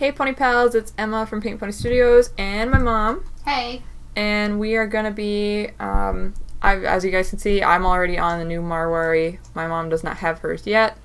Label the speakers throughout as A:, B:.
A: Hey Pony Pals, it's Emma from Pink Pony Studios and my mom.
B: Hey.
A: And we are going to be, as you guys can see, I'm already on the new Marwari. My mom does not have hers yet.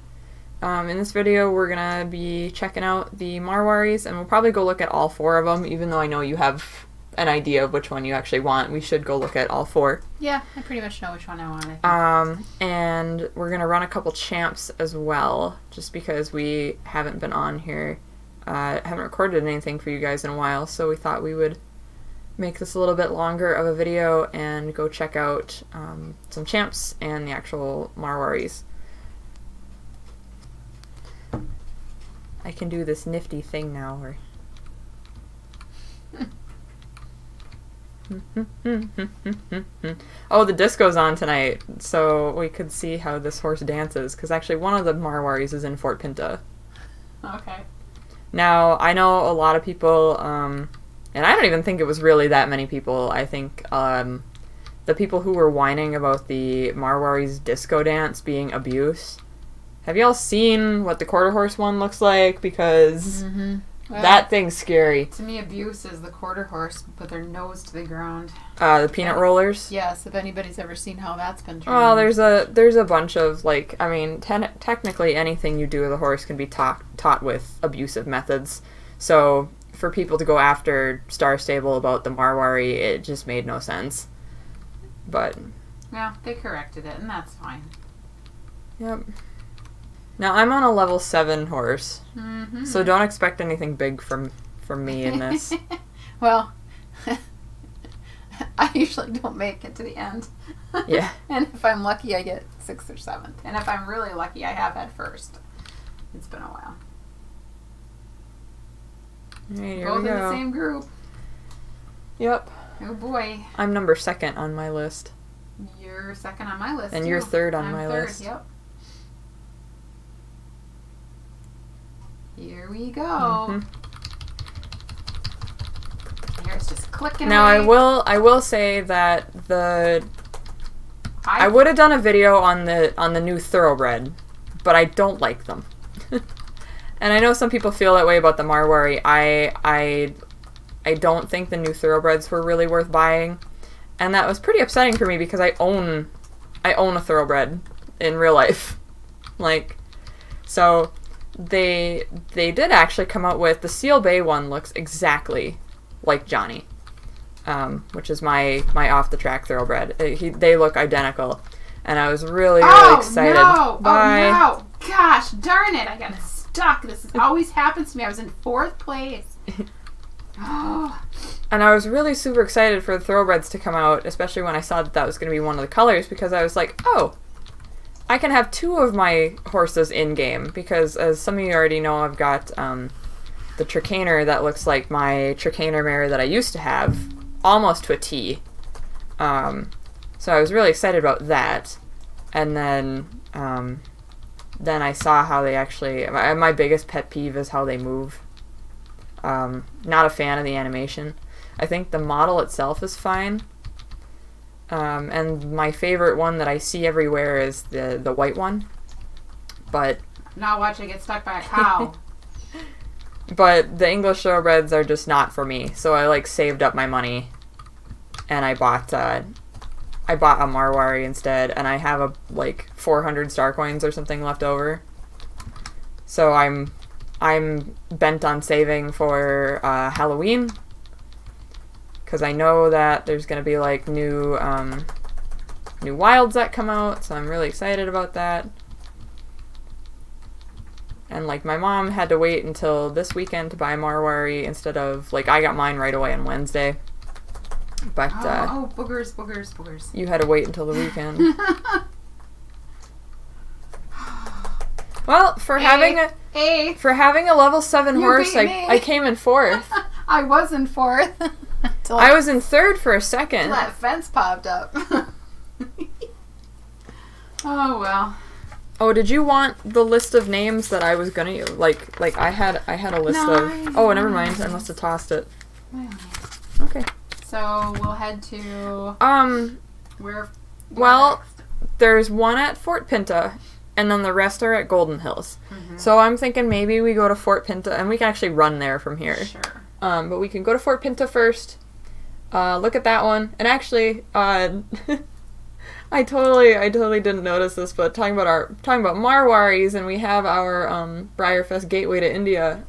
A: In this video we're going to be checking out the Marwaris, and we'll probably go look at all four of them, even though I know you have an idea of which one you actually want. We should go look at all four.
B: Yeah, I pretty much know which one I want, I think.
A: And we're going to run a couple champs as well, just because we haven't been on here. Haven't recorded anything for you guys in a while, so we thought we would make this a little bit longer of a video and go check out some champs and the actual Marwaris. I can do this nifty thing now where... Oh, the disco's on tonight, so we could see how this horse dances, because actually one of the Marwaris is in Fort Pinta.
B: Okay.
A: Now, I know a lot of people, and I don't even think it was really that many people. I think the people who were whining about the Marwari's disco dance being abuse. Have y'all seen what the quarter horse one looks like? Because
B: well,
A: that thing's scary.
B: To me, abuse is the quarter horse put their nose to the ground.
A: The peanut rollers?
B: Yes, if anybody's ever seen how that's been trained.
A: Well, there's a bunch of, like, I mean, technically anything you do with a horse can be taught with abusive methods. So for people to go after Star Stable about the Marwari, it just made no sense. But...
B: yeah, they corrected it, and that's fine.
A: Yep. Now, I'm on a level 7 horse, so don't expect anything big from me in this.
B: Well, I usually don't make it to the end.
A: Yeah.
B: And if I'm lucky, I get 6th or 7th. And if I'm really lucky, I have had 1st. It's been a while.
A: Alright, here
B: Both
A: we
B: in
A: go.
B: the same group.
A: Yep.
B: Oh boy.
A: I'm number 2nd on my list.
B: You're 2nd on my list,
A: And
B: too.
A: you're 3rd on
B: I'm
A: my
B: 3rd,
A: list.
B: Yep. Here we go. Here's just clicking
A: Now
B: away.
A: I will say that I would have done a video on the new thoroughbred, but I don't like them. And I know some people feel that way about the Marwari. I don't think the new thoroughbreds were really worth buying, and that was pretty upsetting for me because I own a thoroughbred in real life, like, so. They did actually come out with the Seal Bay one. Looks exactly like Johnny, which is my off the track thoroughbred. They look identical, and I was really excited.
B: No!
A: Bye.
B: Oh no! Gosh darn it! I got stuck. This always happens to me. I was in 4th place.
A: And I was really super excited for the thoroughbreds to come out, especially when I saw that was going to be one of the colors, because I was like, oh, I can have 2 of my horses in-game, because as some of you already know, I've got the Tricaner that looks like my Tricaner mare that I used to have, almost to a T. So I was really excited about that. And then I saw how they actually... My biggest pet peeve is how they move. Not a fan of the animation. I think the model itself is fine. And my favorite one that I see everywhere is the white one, but...
B: Not watch it get stuck by a cow.
A: But the English thoroughbreds are just not for me, so I, like, saved up my money, and I bought a Marwari instead, and I have, like, 400 star coins or something left over. So I'm bent on saving for Halloween, because I know that there's going to be, like, new wilds that come out, so I'm really excited about that. And, like, my mom had to wait until this weekend to buy Marwari instead of, like, I got mine right away on Wednesday. But,
B: oh, boogers.
A: you had to wait until the weekend. Well, for having a level 7 horse, I came in 4th.
B: I was in 4th.
A: I was in 3rd for a second.
B: That fence popped up. Oh well.
A: Oh, did you want the list of names that I was gonna like I had a list of. Oh, never mind. I must have tossed it. Okay.
B: So we'll head to
A: where
B: well,
A: next? There's one at Fort Pinta, and then the rest are at Golden Hills. So I'm thinking maybe we go to Fort Pinta, and we can actually run there from here.
B: Sure.
A: But we can go to Fort Pinta first, look at that one, and actually, I totally didn't notice this, but talking about Marwaris, and we have our Briarfest Gateway to India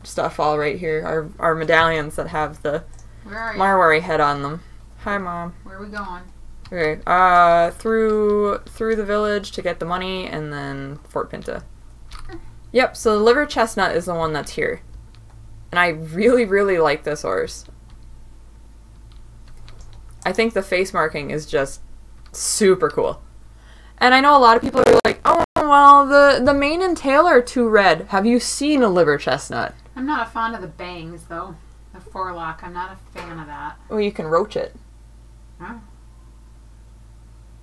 A: stuff all right here, our medallions that have the Marwari head on them. Hi, Mom.
B: Where are we going?
A: Okay, through the village to get the money, and then Fort Pinta. Yep, so the liver chestnut is the one that's here. And I really, really like this horse. I think the face marking is just super cool. And I know a lot of people are like, oh, well, the mane and tail are too red. Have you seen a liver chestnut?
B: I'm not a fan of the bangs, though. The forelock, I'm not a fan of that.
A: Well, you can roach it.
B: Oh.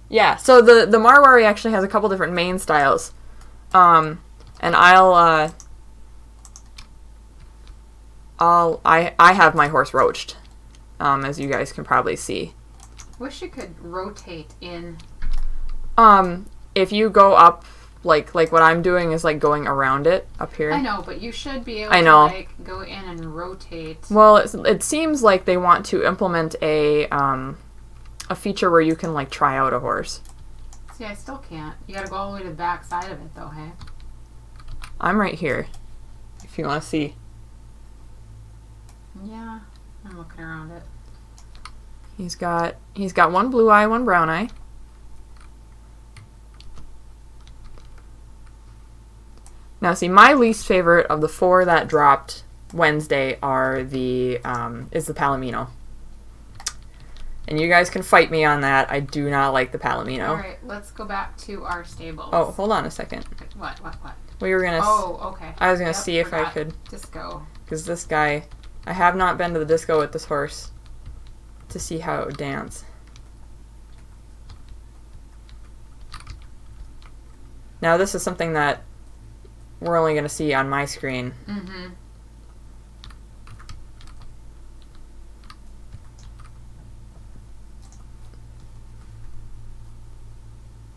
A: Yeah, so the Marwari actually has a couple different mane styles. And I have my horse roached, as you guys can probably see.
B: Wish you could rotate in.
A: If you go up, like what I'm doing is like going around it up here.
B: I know, but you should be able to like go in and rotate.
A: Well, it seems like they want to implement a feature where you can like try out a horse.
B: See, I still can't. You gotta go all the way to the back side of it, though, hey?
A: I'm right here, if you want to see.
B: Yeah, I'm looking around it.
A: He's got one blue eye, one brown eye. Now, see, my least favorite of the 4 that dropped Wednesday are is the Palomino. And you guys can fight me on that. I do not like the Palomino.
B: All right, let's go back to our stables.
A: Oh, hold on a second.
B: What?
A: We were gonna.
B: Oh, okay.
A: I was gonna see if I could.
B: Disco.
A: Because this guy, I have not been to the disco with this horse to see how it would dance. Now, this is something that we're only gonna see on my screen.
B: Mm-hmm.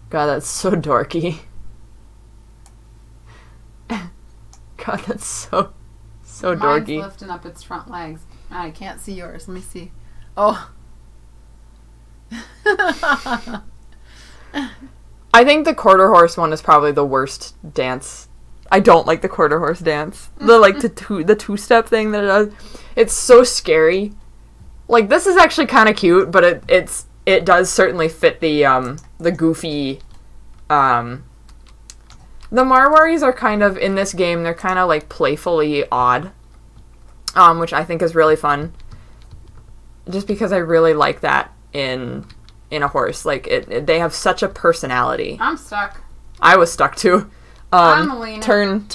A: God, that's so dorky. God, that's so dorky.
B: Mine's lifting up its front legs. I can't see yours. Let me see. Oh.
A: I think the quarter horse one is probably the worst dance. I don't like the quarter horse dance. The two-step thing that it does. It's so scary. Like, this is actually kind of cute, but it does certainly fit the goofy. The Marwaris are kind of, in this game, they're kind of like playfully odd, which I think is really fun. Just because I really like that in a horse. Like, they have such a personality.
B: I'm stuck.
A: I was stuck too.
B: I'm leaning.
A: Turn.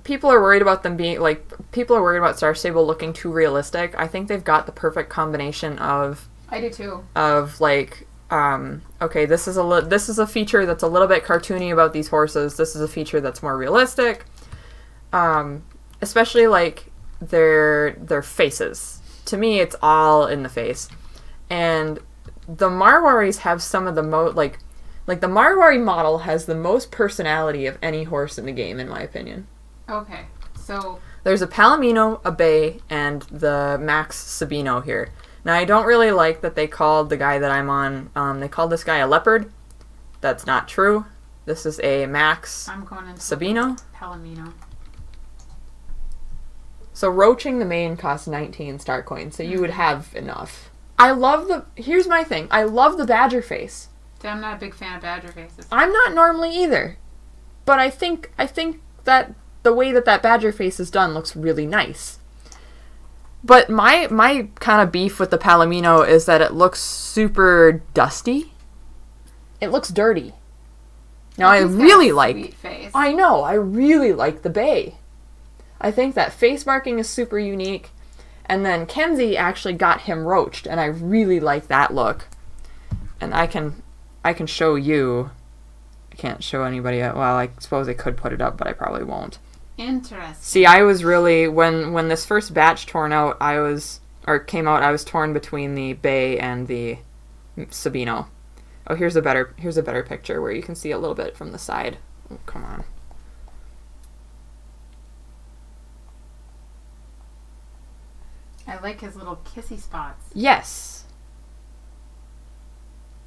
A: People are worried about them being, like, people are worried about Star Stable looking too realistic. I think they've got the perfect combination of...
B: I do too.
A: Of, like, okay, this is a feature that's a little bit cartoony about these horses. This is a feature that's more realistic. Especially, like, their faces. To me, it's all in the face. And the Marwaris have some of the most, like the Marwari model has the most personality of any horse in the game, in my opinion.
B: Okay, so...
A: There's a Palomino, a Bay, and the Max Sabino here. Now, I don't really like that they called the guy that I'm on, they called this guy a leopard. That's not true. This is a Max
B: I'm going into
A: Sabino.
B: Palomino.
A: So, roaching the mane costs 19 star coins, so you would have enough. Here's my thing. I love the badger face.
B: I'm not a big fan of badger faces.
A: I'm not normally either. But I think that the way that badger face is done looks really nice. But my kind of beef with the Palomino is that it looks super dusty. It looks dirty. Now, I really like...
B: Sweet face.
A: I know. I really like the Bay. I think that face marking is super unique. And then Kenzie actually got him roached, and I really like that look. And I can show you. I can't show anybody. Well, I suppose I could put it up, but I probably won't.
B: Interesting.
A: See, I was really, when this first batch came out, I was torn between the Bay and the Sabino. Oh, here's a better picture where you can see a little bit from the side. Oh, come on.
B: I like his little kissy spots.
A: Yes.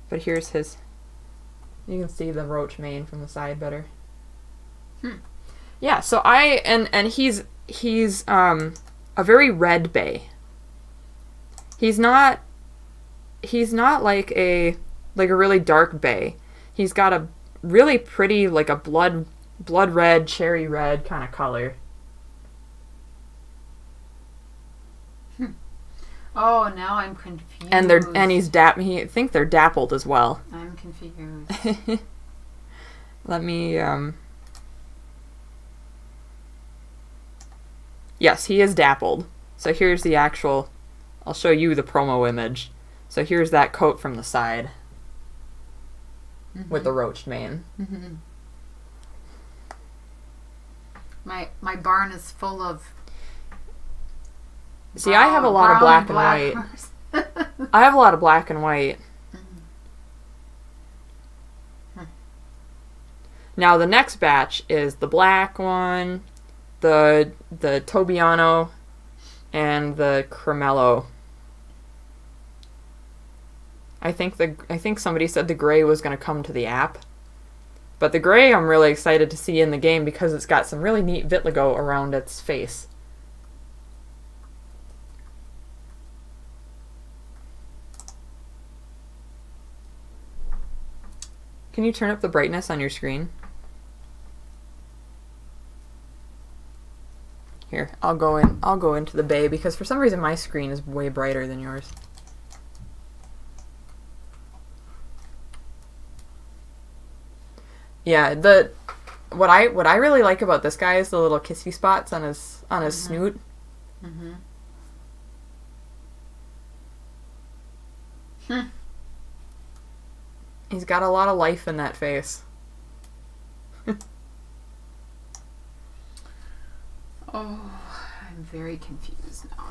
A: But here's his. You can see the roach mane from the side better. Yeah, so and he's a very red bay. He's not like a really dark bay. He's got a really pretty, like a blood red, cherry red kind of color.
B: Oh, now I'm confused.
A: And I think they're dappled as well.
B: I'm confused.
A: Let me Yes, he is dappled. So here's the actual, I'll show you the promo image. So here's that coat from the side with the roached mane.
B: My barn is full of.
A: See, I have a lot of black and white. I have a lot of black and white. Now the next batch is the black one, the Tobiano, and the Cremello. I think somebody said the gray was going to come to the app. But the gray I'm really excited to see in the game because it's got some really neat vitiligo around its face. Can you turn up the brightness on your screen? Here, I'll go into the bay because for some reason my screen is way brighter than yours. Yeah, what I really like about this guy is the little kissy spots on his snoot. He's got a lot of life in that face.
B: Oh, I'm very confused now.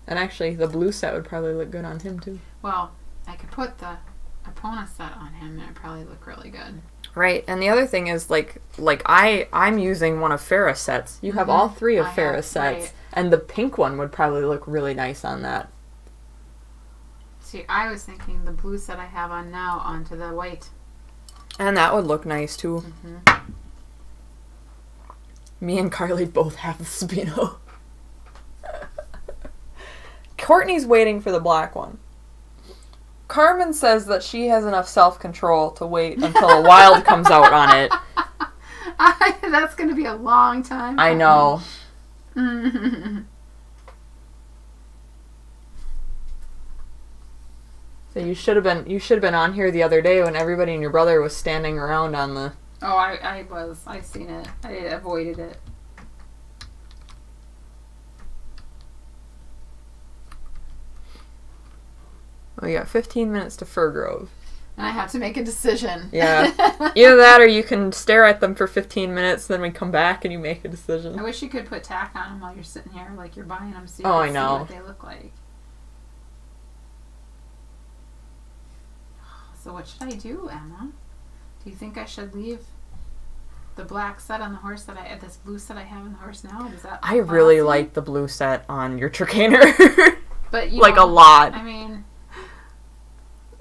A: And actually, the blue set would probably look good on him too.
B: Well, I could put the Epona set on him and it'd probably look really good.
A: Right, and the other thing is, I'm using one of Farrah's sets. You have all three of Farrah's sets,
B: right.
A: And the pink one would probably look really nice on that.
B: See, I was thinking the blue set I have on now onto the white.
A: And that would look nice too. Me and Carly both have the Sabino. Courtney's waiting for the black one. Carmen says that she has enough self-control to wait until a wild comes out on it.
B: That's going to be a long time.
A: I know. So you should have been on here the other day when everybody and your brother was standing around on the.
B: Oh, I was. I've seen it. I avoided it.
A: We got 15 minutes to Fir Grove.
B: And I have to make a decision.
A: Yeah. Either that or you can stare at them for 15 minutes, then we come back and you make a decision.
B: I wish you could put tack on them while you're sitting here, like you're buying them, so you
A: I
B: can
A: know.
B: see what they look like. So what should I do, Emma? Do you think I should leave the black set on the horse this blue set I have on the horse now? Does that
A: I really
B: awesome?
A: like the blue set on your Tricaner.
B: But you
A: like
B: know,
A: a lot.
B: I mean,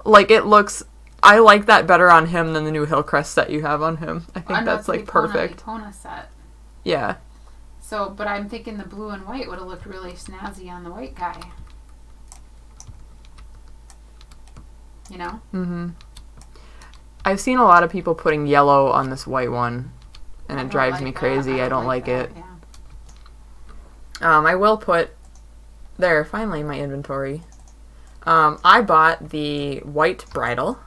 A: like it looks. I like that better on him than the new Hillcrest set you have on him. I think that's like perfect.
B: Epona set.
A: Yeah.
B: So, but I'm thinking the blue and white would have looked really snazzy on the white guy. You know?
A: Mm-hmm. I've seen a lot of people putting yellow on this white one, and it drives me crazy. I don't like it.
B: Yeah.
A: I will put there finally my inventory. I bought the white bridle,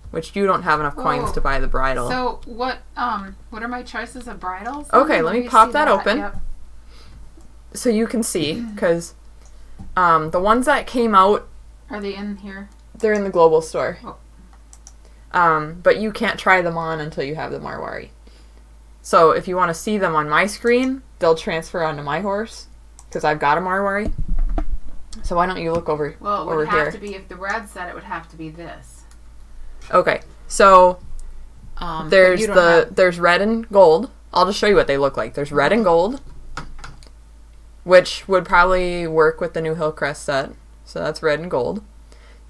A: which you don't have enough coins to buy the bridle.
B: So what are my choices of bridles?
A: Okay, let me pop that open.
B: Yep.
A: So you can see, because the ones that came out,
B: are they in here?
A: They're in the global store.
B: Oh.
A: But you can't try them on until you have the Marwari. So if you want to see them on my screen, they'll transfer onto my horse, because I've got a Marwari. So why don't you look over
B: Well, it
A: over
B: would
A: here?
B: have to be, if the red set, it would have to be this.
A: Okay, so
B: There's
A: there's red and gold. I'll just show you what they look like. There's red and gold, which would probably work with the new Hillcrest set. So that's red and gold.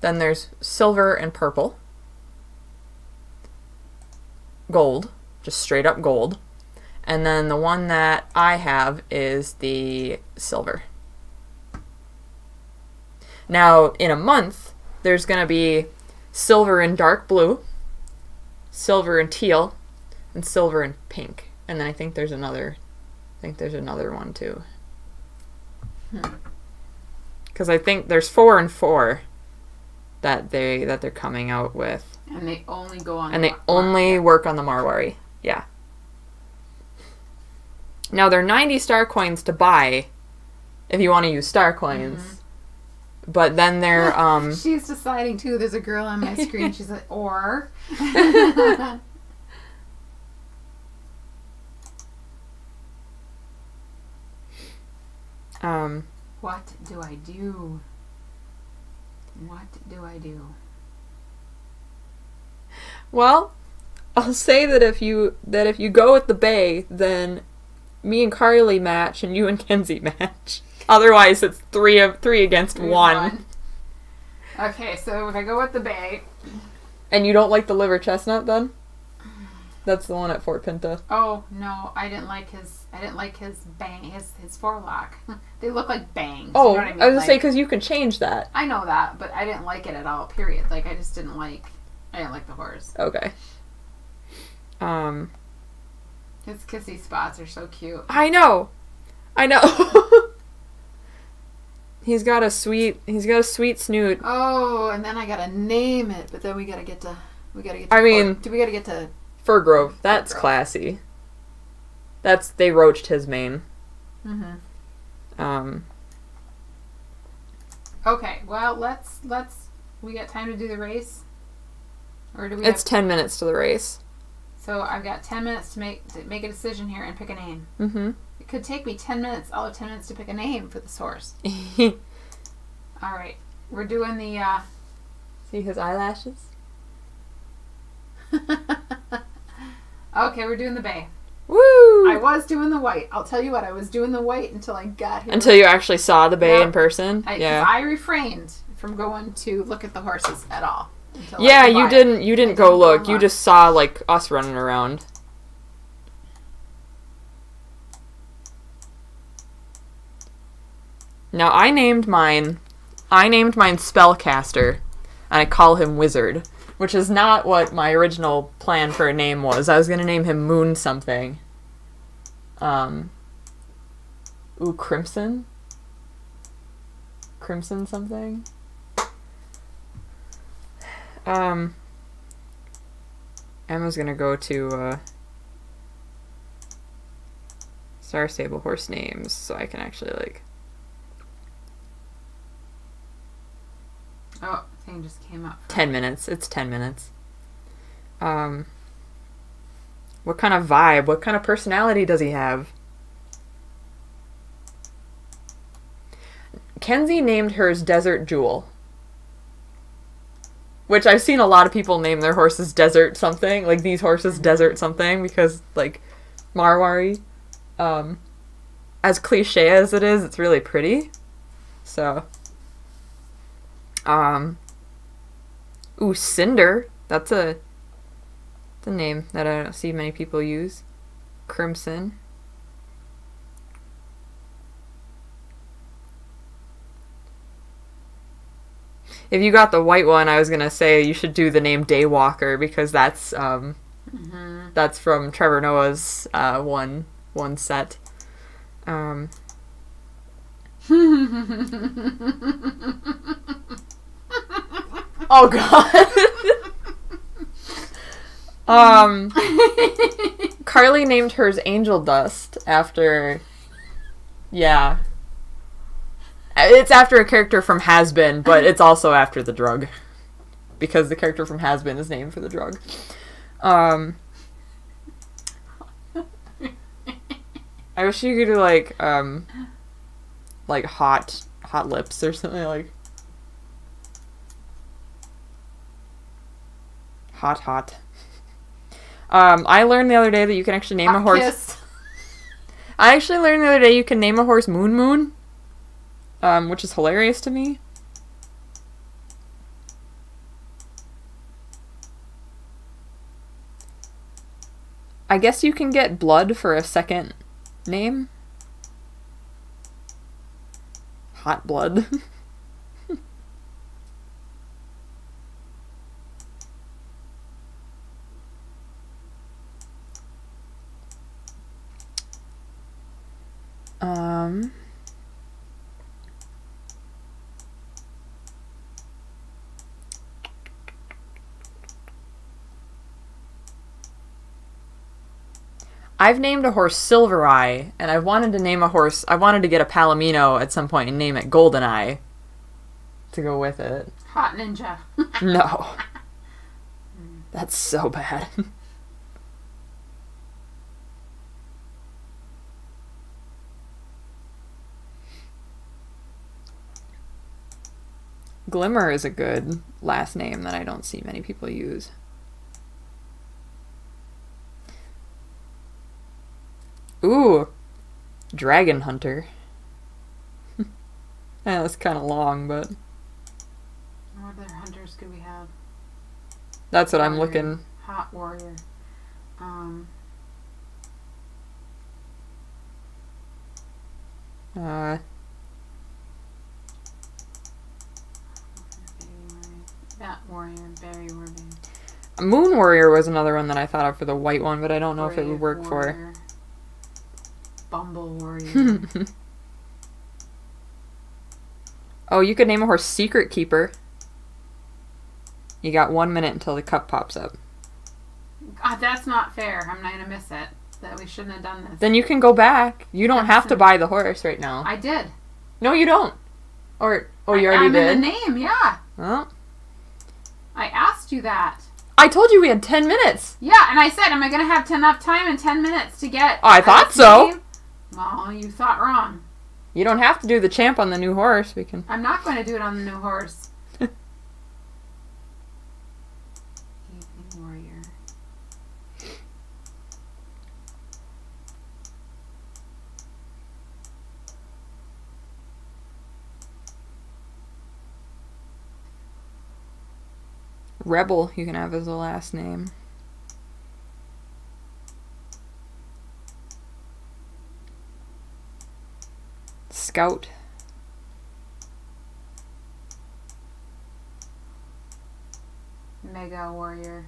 A: Then there's silver and purple. Gold, just straight up gold. And then the one that I have is the silver. Now, in a month, there's going to be silver and dark blue, silver and teal, and silver and pink. And then I think there's another one too. Because I think there's 4 and 4 that they're coming out with.
B: And they only go on.
A: And they only work on the Marwari. Yeah. Now they're 90 star coins to buy if you want to use star coins. Mm-hmm. But then they're
B: She's deciding too. There's a girl on my screen. She's like, or what do I do? What do I do?
A: Well, I'll say that if you go with the Bay, then me and Carly match and you and Kenzie match. Otherwise, it's 3 against 1.
B: Okay, so if I go with the Bay,
A: and you don't like the liver chestnut, then that's the one at Fort Pinta.
B: Oh no, I didn't like his bang, his forelock. They look like bangs.
A: Oh,
B: you know what I mean?
A: I was gonna say because you can change that.
B: I know that, but I didn't like it at all. Period. Like I didn't like the horse.
A: Okay.
B: His kissy spots are so cute.
A: I know. He's got a sweet snoot.
B: Oh, and then I gotta name it, but then we gotta get to. We gotta get to
A: Fir Grove. That's classy. They roached his mane.
B: Mm-hmm. Okay, well let's we got time to do the race, or do we?
A: It's 10 minutes to the race.
B: So I've got 10 minutes to make a decision here and pick a name.
A: Mm-hmm.
B: It could take me 10 minutes, all of 10 minutes to pick a name for this horse. All right, we're doing the.
A: See his eyelashes?
B: Okay, we're doing the Bay.
A: Woo!
B: I was doing the white. I'll tell you what, I was doing the white until I got here.
A: Until you actually saw the Bay in person? Yeah.
B: I refrained from going to look at the horses at all.
A: Yeah, you didn't go look. You just saw, like, us running around. Now, I named mine Spellcaster, and I call him Wizard, which is not what my original plan for a name was. I was going to name him Moon something. Crimson? Crimson something? Emma's going to go to Star Stable horse names, so I can actually, like...
B: Oh, thing just came up.
A: 10 minutes. It's 10 minutes. What kind of vibe, what kind of personality does he have? Kenzie named hers Desert Jewel. Which I've seen a lot of people name their horses Desert something. Like, these horses Desert something, because, like, Marwari, as cliche as it is, it's really pretty. So... Cinder. That's a name that I don't see many people use. Crimson. If you got the white one, I was gonna say you should do the name Daywalker, because that's that's from Trevor Noah's one set. Oh god. Carly named hers Angel Dust after... Yeah. It's after a character from Has-Been, but it's also after the drug. Because the character from Has-Been is named for the drug. I wish you could do, like hot hot lips or something like. Hot. I learned the other day that you can actually name a horse.
B: Kiss.
A: I actually learned the other day you can name a horse Moon, which is hilarious to me. I guess you can get blood for a second name. Hot blood. I've named a horse Silver Eye, and I wanted to name a horse. I wanted to get a Palomino at some point and name it Golden Eye to go with it.
B: Hot Ninja.
A: No. That's so bad. Glimmer is a good last name that I don't see many people use. Ooh, Dragon Hunter. Yeah, that's kind of long, but...
B: What other hunters could we have?
A: That's what
B: Warrior.
A: I'm looking.
B: Hot Warrior. Bat Warrior, Berry Warrior.
A: Moon Warrior was another one that I thought of for the white one, but I don't know if it would work
B: Warrior. Bumble Warrior.
A: Oh, you could name a horse Secret Keeper. You got 1 minute until the cup pops up.
B: God, that's not fair. I'm not going to miss it. That we shouldn't have done this.
A: Then you can go back. You don't have to buy the horse right now.
B: I did.
A: No, you don't. Or, oh, you already did?
B: I'm in the name, yeah.
A: Oh.
B: I asked you that.
A: I told you we had 10 minutes.
B: Yeah, and I said, am I going to have enough time in 10 minutes to get...
A: Oh, I thought so.
B: Name? Well, you thought wrong.
A: You don't have to do the champ on the new horse. We can...
B: I'm not going to do it on the new horse. Evening Warrior.
A: Rebel you can have as a last name. Scout.
B: Mega Warrior.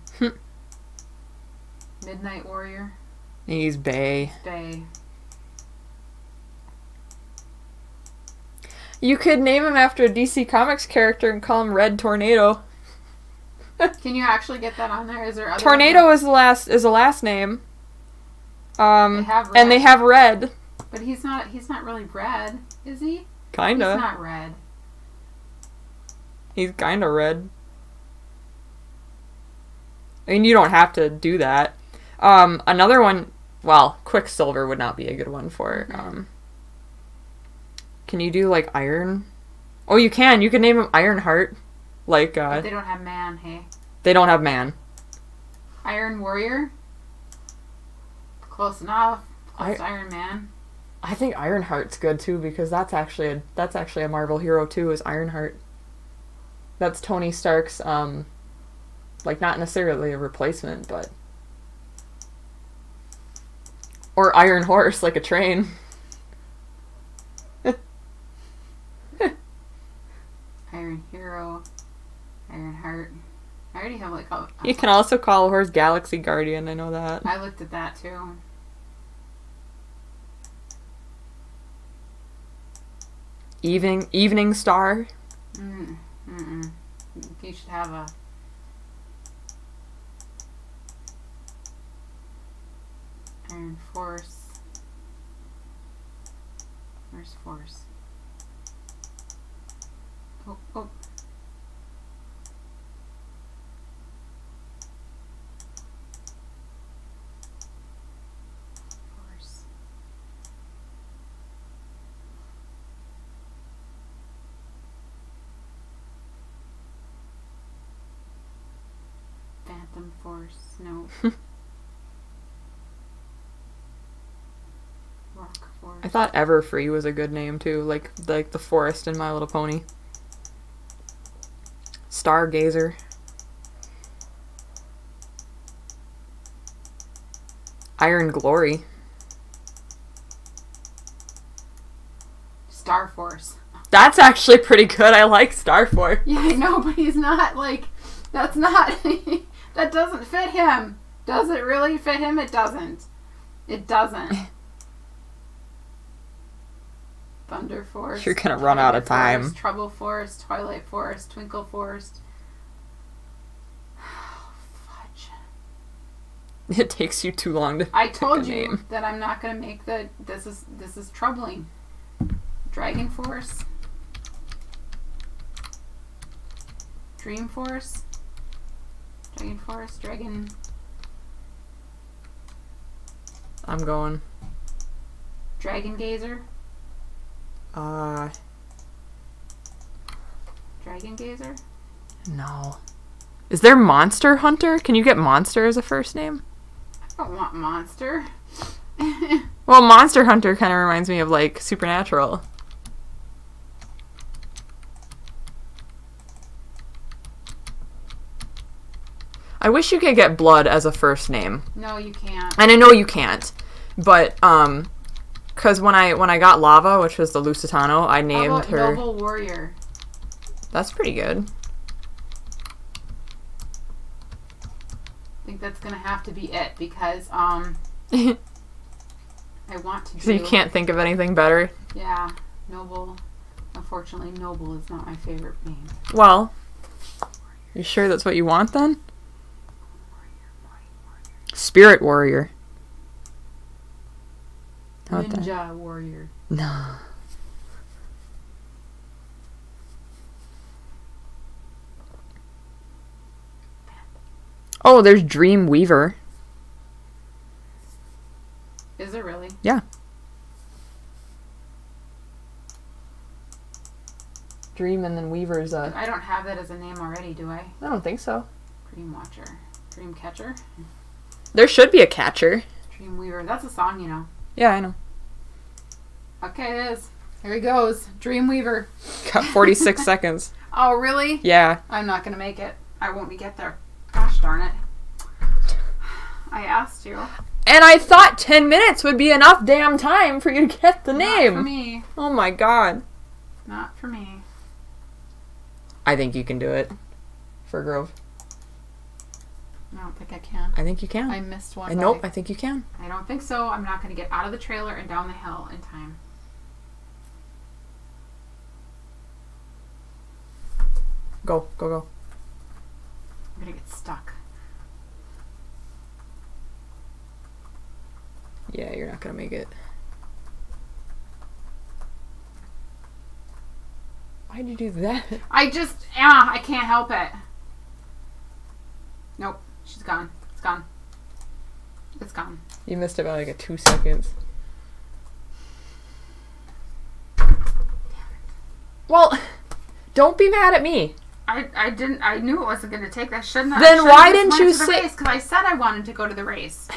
B: Midnight Warrior.
A: He's Bay.
B: Bay.
A: You could name him after a DC Comics character and call him Red Tornado.
B: Can you actually get that on there? Is there other
A: Tornado is a last name.
B: They have red.
A: And they have Red.
B: But he's not really red, is he?
A: Kinda.
B: He's not red.
A: He's kinda red. I mean, you don't have to do that. Another one, well, Quicksilver would not be a good one for, can you do, like, Iron? Oh, you can. You can name him Ironheart. Like,
B: But they don't have man, hey?
A: They don't have man.
B: Iron Warrior? Close enough. Close to Iron Man.
A: I think Ironheart's good, too, because that's actually a Marvel hero, too, is Ironheart. That's Tony Stark's, like, not necessarily a replacement, but... Or Iron Horse, like a train.
B: Iron Hero. Iron Heart. I already have, like,
A: You can also call a horse Galaxy Guardian, I know that.
B: I looked at that, too.
A: Evening Star.
B: You should have a... Iron Force. Where's Force? Oh. Force. Phantom Force. No. Rock Force.
A: I thought Everfree was a good name too, like the forest in My Little Pony. Stargazer. Iron Glory.
B: Star Force.
A: That's actually pretty good. I like Star Force.
B: Yeah, I know, but he's not like. That's not. That doesn't fit him. Does it really fit him? It doesn't. It doesn't. Thunder Force.
A: You're gonna run out of time.
B: Forest, Trouble Force, Twilight Force, Twinkle Force. Fudge.
A: It takes you too long to
B: I
A: pick
B: told
A: a
B: you
A: name.
B: that I'm not gonna make the. This is troubling. Dragon Force. Dream Force. Dragon Force. Dragon.
A: I'm going.
B: Dragon Gazer. Dragon Gazer?
A: No. Is there Monster Hunter? Can you get Monster as a first name?
B: I don't want Monster.
A: Well, Monster Hunter kind of reminds me of, like, Supernatural. I wish you could get Blood as a first name.
B: No, you can't.
A: And I know you can't. But, because when I got Lava, which was the Lusitano, I named her...
B: Noble Warrior.
A: That's pretty good.
B: I think that's gonna have to be it because I want to do...
A: So you can't think of anything better?
B: Yeah, Noble. Unfortunately, Noble is not my favorite name.
A: Well, you sure that's what you want then? Spirit Warrior. How about that?
B: Ninja Warrior.
A: No. Oh, there's Dream Weaver.
B: Is it really?
A: Yeah. Dream and then Weaver's
B: I don't have that as a name already, do I?
A: I don't think so.
B: Dream Watcher. Dream Catcher.
A: There should be a catcher.
B: Dream Weaver. That's a song, you know.
A: Yeah, I know.
B: Okay, it is. Here he goes. Dream Weaver.
A: Got 46 seconds.
B: Oh, really?
A: Yeah.
B: I'm not going to make it. I won't get there. Gosh darn it. I asked you.
A: And I thought 10 minutes would be enough damn time for you to get the name.
B: Not for me.
A: Oh my god.
B: Not for me.
A: I think you can do it. For Grove.
B: I don't think I can.
A: I think you can.
B: I missed one.
A: And nope, I think you can.
B: I don't think so. I'm not going to get out of the trailer and down the hill in time.
A: Go, go, go.
B: I'm going to get stuck.
A: Yeah, you're not gonna make it. Why'd you do that?
B: I can't help it. Nope. She's gone. It's gone. It's gone.
A: You missed it by like 2 seconds. Well, don't be mad at me.
B: I didn't. I knew it wasn't going to take that. Shouldn't I?
A: Then why didn't you say?
B: Because I said I wanted to go to the race.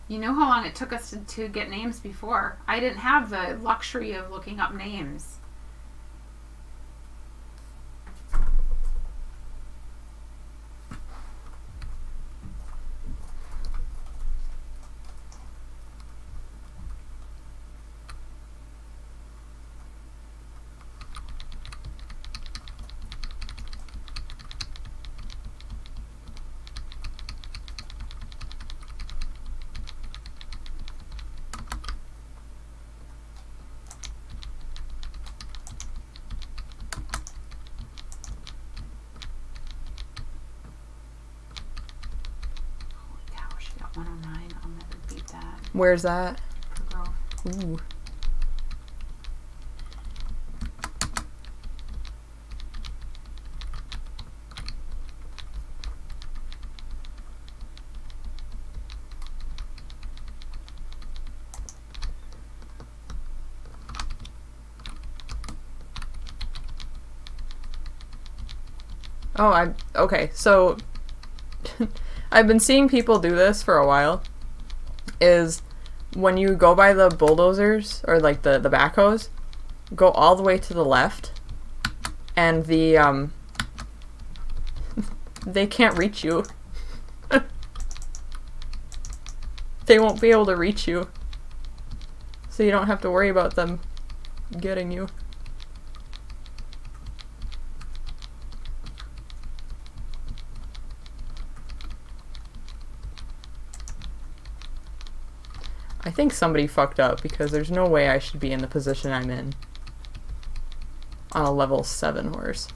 B: You know how long it took us to get names before. I didn't have the luxury of looking up names. Holy cow, she got 109. I'll never beat that.
A: Where's that?
B: Girl.
A: Ooh. Oh, okay, so I've been seeing people do this for a while. Is when you go by the bulldozers, or like the backhoes, go all the way to the left, and the, they can't reach you. They won't be able to reach you. So you don't have to worry about them getting you. I think somebody fucked up because there's no way I should be in the position I'm in on a level 7 horse.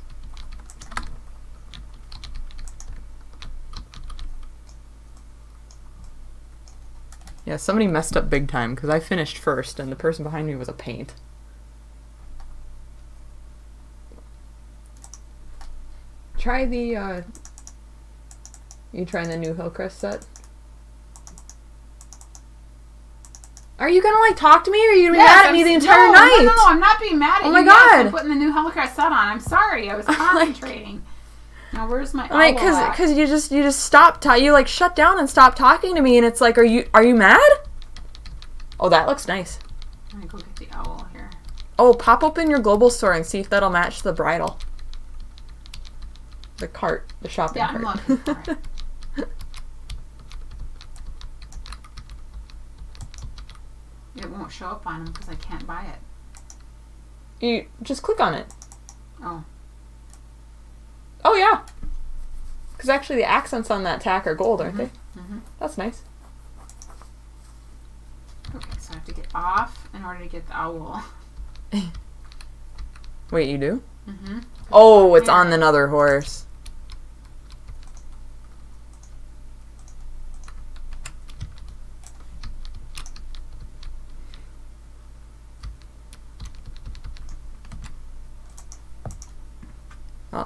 A: Yeah, somebody messed up big time because I finished first and the person behind me was a paint. Try the, you trying the new Hillcrest set? Are you gonna like talk to me or are you gonna be mad at me the entire night?
B: No, I'm not being mad at you.
A: Oh my god!
B: I'm putting the new Hillcrest set on. I'm sorry, I was concentrating. Now where's my
A: like, cause you just stopped. You like shut down and stopped talking to me, and it's like, are you mad? Oh, that looks nice.
B: I'm gonna go get the owl here.
A: Oh, pop open your global store and see if that'll match the bridle. The cart, the shopping cart.
B: Yeah, I'm looking for it. It won't show up on them because I can't buy it.
A: You just click on it.
B: Oh.
A: Oh yeah. Because actually the accents on that tack are gold, aren't they?
B: Mm-hmm.
A: That's nice.
B: Okay, so I have to get off in order to get the owl.
A: Wait, you do?
B: Mm-hmm.
A: Oh, it's on another horse.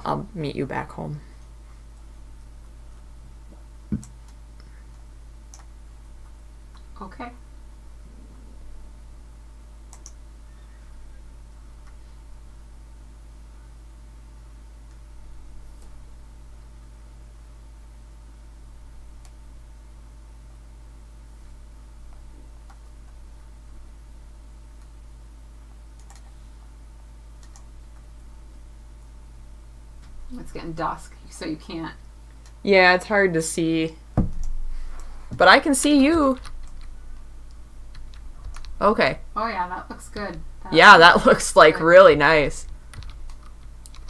A: I'll meet you back home.
B: Okay. It's getting dusk, so you can't.
A: Yeah, it's hard to see. But I can see you. Okay.
B: Oh yeah, that looks good.
A: That looks like really nice.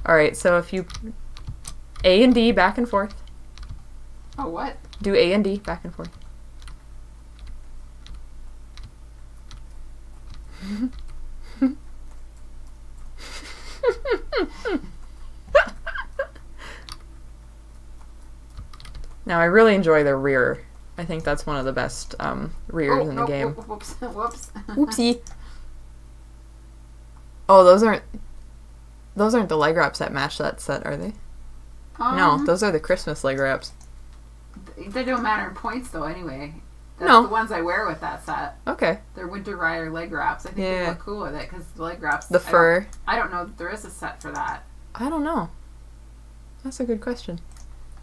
A: Alright, so if you... A and D back and forth.
B: Oh, what?
A: Do A and D back and forth. Now, I really enjoy the rear. I think that's one of the best rears in the game.
B: Whoops. Whoops.
A: Whoopsie. Oh, those aren't the leg wraps that match that set, are they? No, those are the Christmas leg wraps.
B: They don't matter in points, though, anyway. That's
A: No.
B: the ones I wear with that set.
A: Okay.
B: They're Winter Rider leg wraps. I think they look cool with it, because the leg wraps...
A: The fur.
B: I don't know that there is a set for that.
A: I don't know. That's a good question.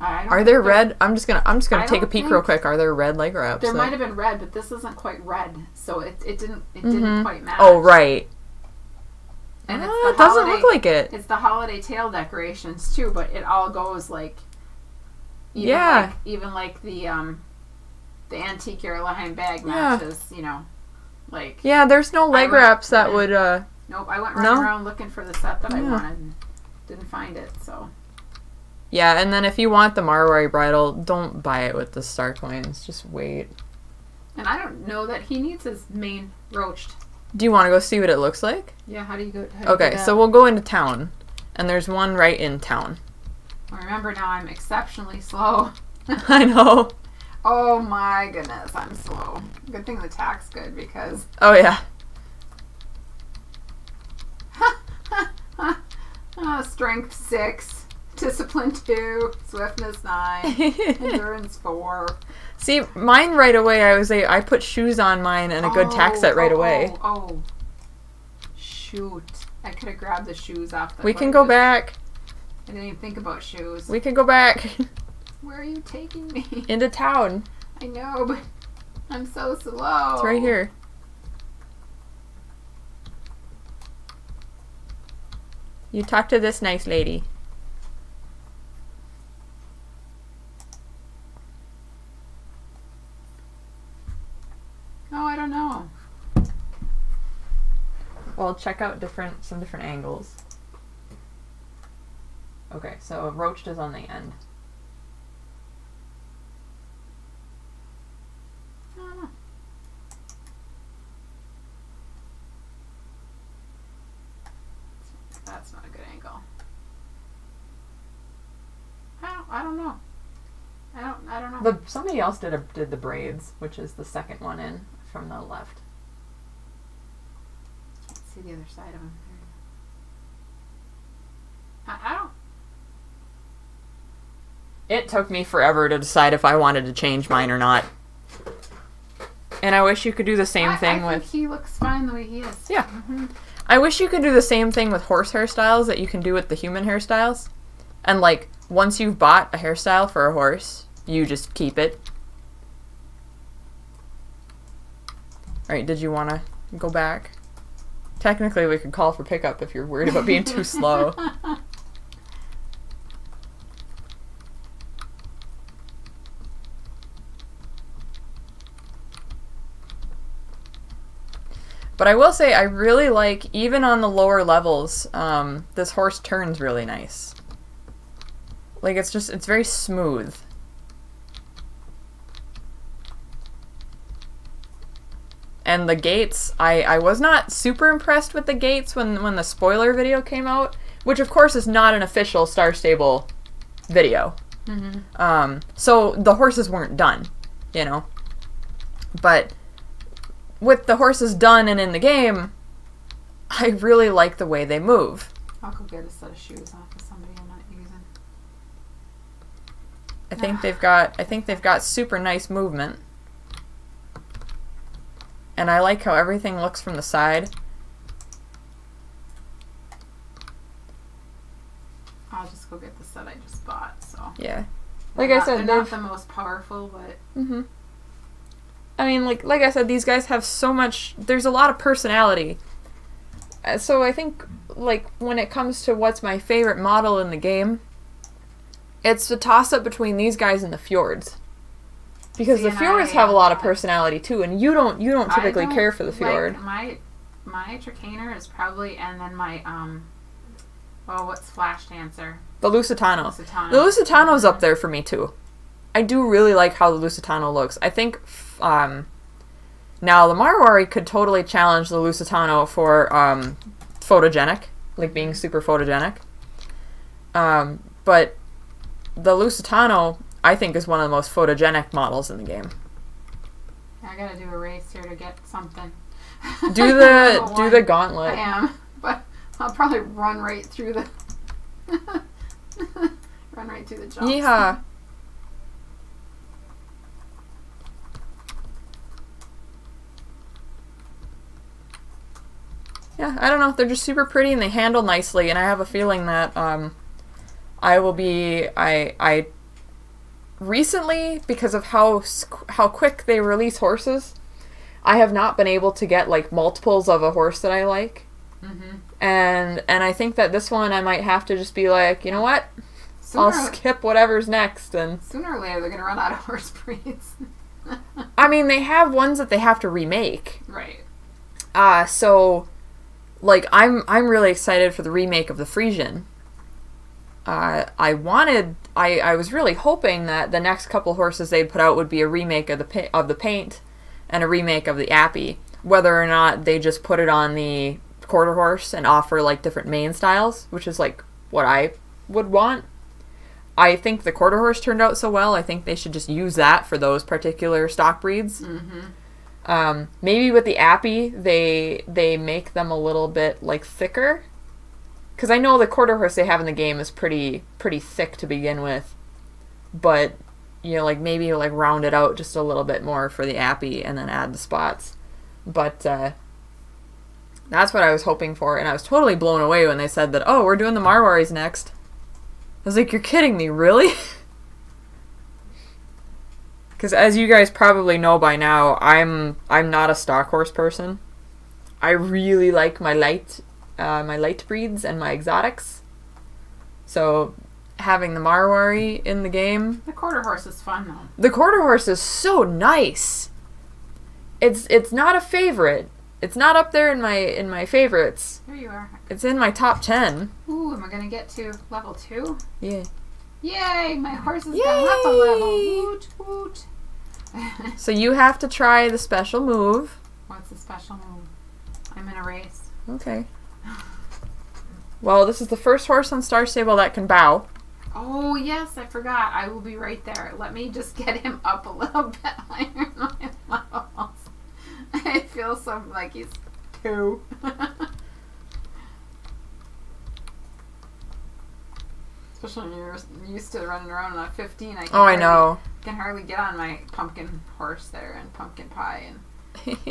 B: Are
A: there red? I'm just gonna take a peek real quick. Are there red leg wraps?
B: There might have been red, but this isn't quite red, so it didn't quite match.
A: Oh right.
B: And
A: it doesn't look like it.
B: It's the holiday tail decorations too, but it all goes like. Even like the antique airline bag matches, you know, like. Yeah,
A: there's no leg wraps that would.
B: Nope, I went running around looking for the set that I wanted, and didn't find it. So.
A: Yeah, and then if you want the Marwari bridle, don't buy it with the star coins. Just wait.
B: And I don't know that he needs his mane roached.
A: Do you want to go see what it looks like?
B: Yeah, how do you go?
A: Okay, so we'll go into town. And there's one right in town.
B: Well, remember now, I'm exceptionally slow.
A: I know.
B: Oh my goodness, I'm slow. Good thing the tack's good because...
A: Oh, yeah.
B: Strength 6. Discipline 2, swiftness 9, endurance 4.
A: See, mine right away, I put shoes on mine and a good tack set right away.
B: Shoot. I could have grabbed the shoes off the...
A: We can go back.
B: I didn't even think about shoes.
A: We can go back.
B: Where are you taking me?
A: Into town.
B: I know, but I'm so slow.
A: It's right here. You talk to this nice lady.
B: Oh, I don't know.
A: Well, check out some different angles. Okay, so roached is on the end.
B: I don't know. That's not a good angle. I don't know. I don't know.
A: Somebody else did the braids, which is the second one in from the left.
B: Can't see the other side of him. I don't.
A: It took me forever to decide if I wanted to change mine or not. And I wish you could do the same thing
B: I
A: with...
B: think he looks fine the way he is.
A: Yeah. I wish you could do the same thing with horse hairstyles that you can do with the human hairstyles. And, like, once you've bought a hairstyle for a horse, you just keep it. Alright, did you want to go back? Technically, we could call for pickup if you're worried about being too slow. But I will say, I really like, even on the lower levels, this horse turns really nice. Like, it's very smooth. And the gaits, I was not super impressed with the gaits when the spoiler video came out, which of course is not an official Star Stable video. Mm-hmm. So the horses weren't done, you know. But with the horses done and in the game, I really like the way they move.
B: I'll go get a set of shoes off of somebody I'm not using.
A: I think they've got super nice movement. And I like how everything looks from the side.
B: I'll just go get the set I just bought, so.
A: Yeah. Like I said,
B: they're not the most powerful, but...
A: Mm-hmm. I mean, like I said, these guys have so much... There's a lot of personality. So I think, like, when it comes to what's my favorite model in the game, it's the toss-up between these guys and the Fjords. Because the Fjords have a lot of personality too, and you don't typically care for the Fjord.
B: Like my Tricaner is probably, and then my what's Flash Dancer?
A: The Lusitano. The Lusitano's up there for me too. I do really like how the Lusitano looks. I think now the Marwari could totally challenge the Lusitano for photogenic, like being super photogenic. But the Lusitano, I think, is one of the most photogenic models in the game.
B: I gotta do a race here to get something.
A: Do the gauntlet.
B: I am, but I'll probably run right through the jumps.
A: Yeehaw. Yeah, I don't know. They're just super pretty and they handle nicely, and I have a feeling that I recently, because of how quick they release horses, I have not been able to get like multiples of a horse that I like. Mm-hmm. And I think that this one I might have to just be like, you know what? I'll skip whatever's next. And
B: sooner or later they're gonna run out of horse breeds.
A: I mean, they have ones that they have to remake.
B: Right.
A: So like I'm really excited for the remake of the Frisian. I was really hoping that the next couple horses they'd put out would be a remake of the paint and a remake of the Appy. Whether or not they just put it on the quarter horse and offer like different mane styles, which is like what I would want. I think the quarter horse turned out so well, I think they should just use that for those particular stock breeds. Mm-hmm. Maybe with the Appy, they make them a little bit like thicker. Because I know the quarter horse they have in the game is pretty thick to begin with. But, you know, like maybe like round it out just a little bit more for the Appy and then add the spots. But that's what I was hoping for. And I was totally blown away when they said that, oh, we're doing the Marwaris next. was like, you're kidding me, really? Because as you guys probably know by now, I'm not a stock horse person. I really like my light breeds and my exotics. So having the Marwari in the game.
B: The quarter horse is fun though.
A: The quarter horse is so nice. It's not a favorite. It's not up there in my favorites.
B: Here you are.
A: It's in my top 10.
B: Ooh, am I gonna get to level 2?
A: Yeah.
B: Yay! My horse has gone up a level. Woot woot.
A: So you have to try the special move.
B: What's the special move? I'm in a race.
A: Okay. Well, this is the first horse on Star Stable that can bow.
B: Oh yes, I forgot. I will be right there. Let me just get him up a little bit higher in my levels. I feel so like he's 2. Especially when you're used to running around on a 15. I know. Can hardly get on my pumpkin horse there and pumpkin pie and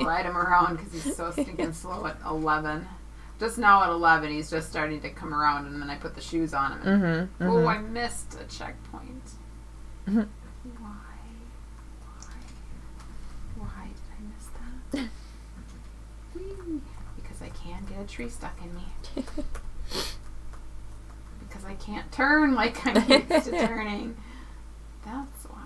B: ride him around because he's so stinking slow at 11. Just now at 11, he's just starting to come around, and then I put the shoes on him. And, oh, I missed a checkpoint. Why did I miss that? Whee! Because I can get a tree stuck in me. Because I can't turn like I'm used to turning. That's why.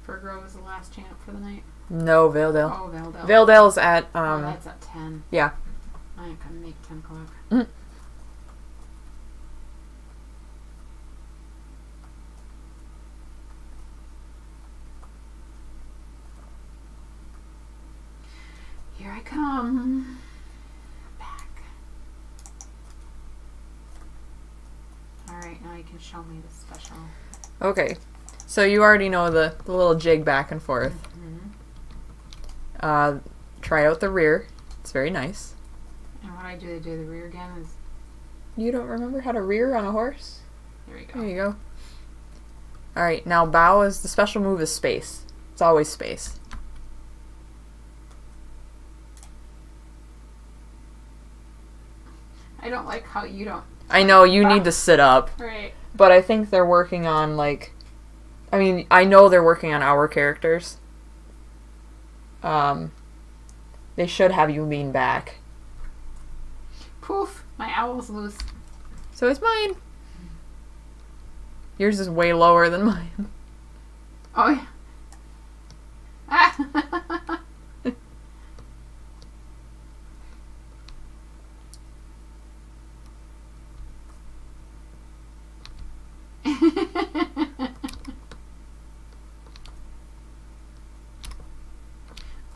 B: Fergro is the last champ for the night.
A: No, Valedale.
B: Oh, Valedale.
A: Valedale's at
B: oh, that's at 10.
A: Yeah.
B: I ain't gonna make 10 o'clock. Here I come. Back. Alright, now you can show me the special.
A: Okay. So you already know the little jig back and forth. Try out the rear. It's very nice.
B: And what I do to do the rear again is...
A: You don't remember how to rear on a horse?
B: Here we go.
A: There you go. Alright, now bow is the special move is space. It's always space.
B: I don't like how you don't...
A: I know, you need to sit up.
B: Right.
A: But I think they're working on, like... I mean, I know they're working on our characters. They should have you lean back.
B: Poof! My owl's loose.
A: So is mine. Yours is way lower than mine.
B: Oh, yeah. Ah!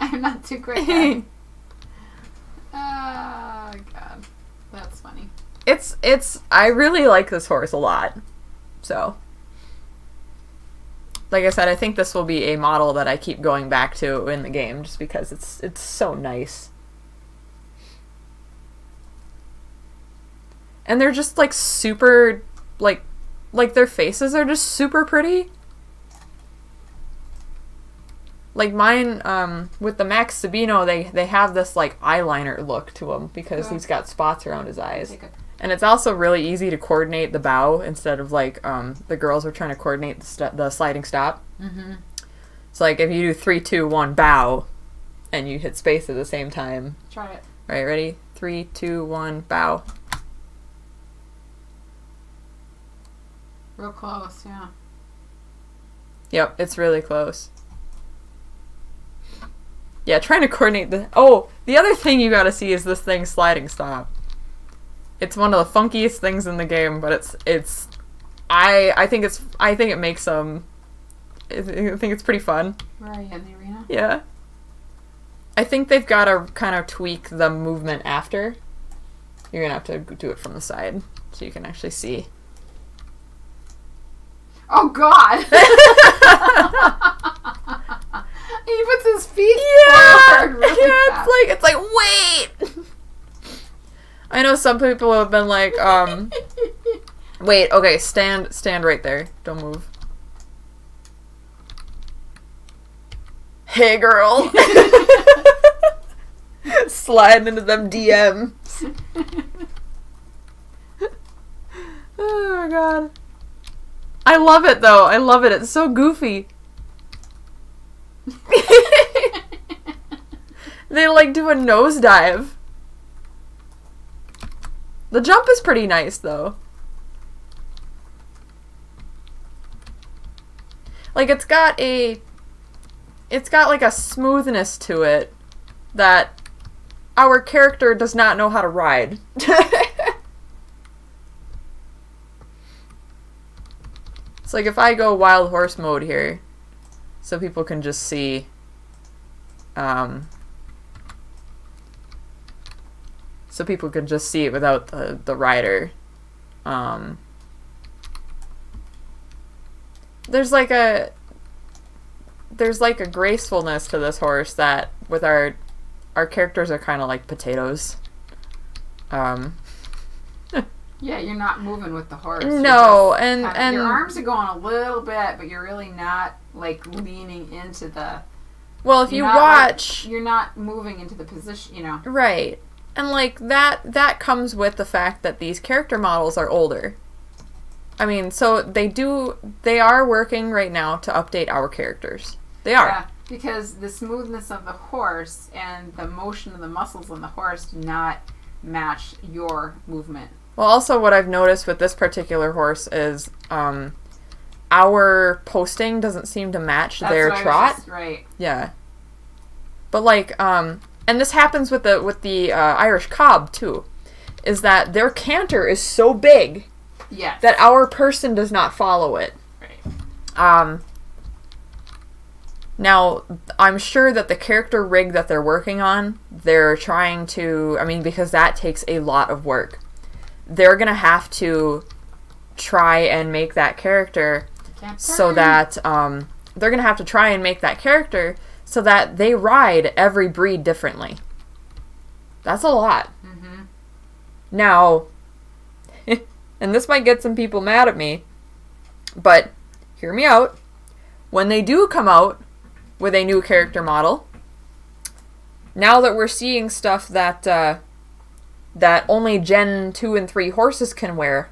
B: I'm not too quick. Oh, God. That's funny.
A: I really like this horse a lot. So, like I said, I think this will be a model that I keep going back to in the game just because it's so nice. And they're just like super like their faces are just super pretty. Like mine, with the Max Sabino, they have this like eyeliner look to him because he's got spots around his eyes. And it's also really easy to coordinate the bow instead of like the girls were trying to coordinate the sliding stop. So like if you do 3, 2, 1 bow, and you hit space at the same time.
B: Try it.
A: All right, ready? 3, 2, 1 bow.
B: Real close, yeah.
A: Yep, it's really close. Yeah, trying to coordinate the... Oh, the other thing you gotta see is this thing sliding stop. It's one of the funkiest things in the game, but I think it makes I think it's pretty fun.
B: Where are you, in the arena?
A: Yeah. I think they've gotta kind of tweak the movement after. You're gonna have to do it from the side so you can actually see.
B: Oh, God! He puts his feet forward really fast.
A: It's like, wait! I know some people have been like, wait, okay, stand right there. Don't move. Hey, girl. Sliding into them DMs. Oh my god. I love it though. I love it. It's so goofy. They like do a nosedive. The jump is pretty nice though. Like it's got like a smoothness to it that our character does not know how to ride. It's like if I go wild horse mode here, so people can just see, so people can just see it without the rider. There's like a gracefulness to this horse that with our characters are kind of like potatoes.
B: Yeah, you're not moving with the horse.
A: No, and
B: your arms are going a little bit, but you're really not like leaning into the.
A: Well, if you watch,
B: you're not moving into the position, you know.
A: Right, and like that comes with the fact that these character models are older. I mean, so they are working right now to update our characters. They are.
B: Yeah, because the smoothness of the horse and the motion of the muscles on the horse do not match your movement.
A: Well, also what I've noticed with this particular horse is our posting doesn't seem to match their trot.
B: Right.
A: Yeah. But like, and this happens with the Irish cob too, is that their canter is so big that our person does not follow it.
B: Right.
A: Now, I'm sure that the character rig that they're working on, they're trying to, I mean, because that takes a lot of work. They're going to have to try and make that character so that, they're going to have to try and make that character so that they ride every breed differently. That's a lot.
B: Mm-hmm.
A: Now, and this might get some people mad at me, but hear me out. When they do come out with a new character model, now that we're seeing stuff that that only Gen 2 and 3 horses can wear,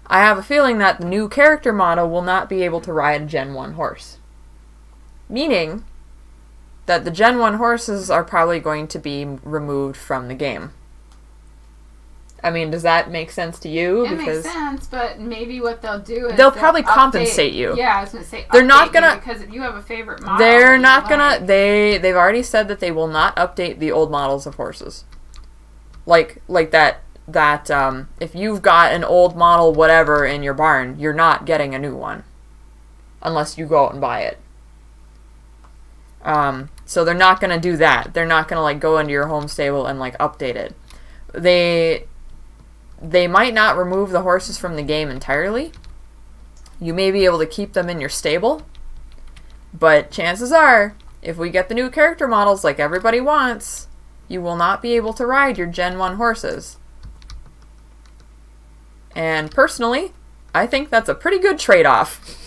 A: I have a feeling that the new character model will not be able to ride a Gen 1 horse. Meaning that the Gen 1 horses are probably going to be removed from the game. I mean, does that make sense to you?
B: It makes sense, but maybe what they'll do is
A: they'll probably compensate you.
B: Yeah, I was going to say
A: they're not gonna,
B: because if you have a favorite model,
A: they're not gonna. They've already said that they will not update the old models of horses. Like that if you've got an old model whatever in your barn, you're not getting a new one unless you go out and buy it. So they're not gonna do that. They're not gonna like go into your home stable and like update it. They might not remove the horses from the game entirely. You may be able to keep them in your stable, but chances are, if we get the new character models like everybody wants, you will not be able to ride your Gen 1 horses. And personally, I think that's a pretty good trade-off.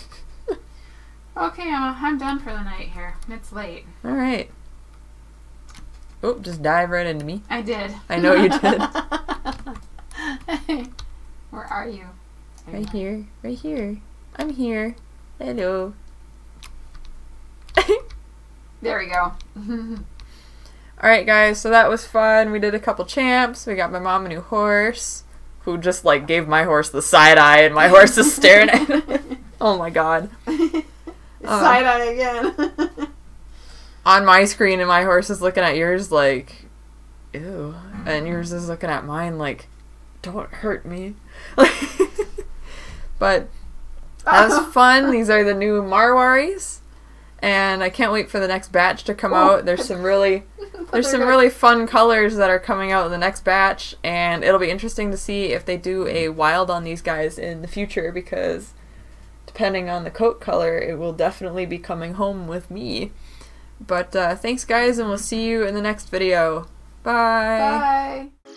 B: Okay, Emma, I'm done for the night here. It's late.
A: Alright. Oop, just dive right into me.
B: I did.
A: I know you did.
B: Where are you?
A: Right here. Right here. I'm here. Hello.
B: There we go.
A: Alright guys, so that was fun. We did a couple champs. We got my mom a new horse, who just like gave my horse the side eye and my horse is staring at it. Oh my god.
B: Side eye again.
A: On my screen and my horse is looking at yours like, ew. And yours is looking at mine like, don't hurt me. But that was fun. These are the new Marwaris. And I can't wait for the next batch to come out. There's some really fun colors that are coming out in the next batch, and it'll be interesting to see if they do a wild on these guys in the future, because depending on the coat color, it will definitely be coming home with me. But thanks guys, and we'll see you in the next video. Bye!
B: Bye!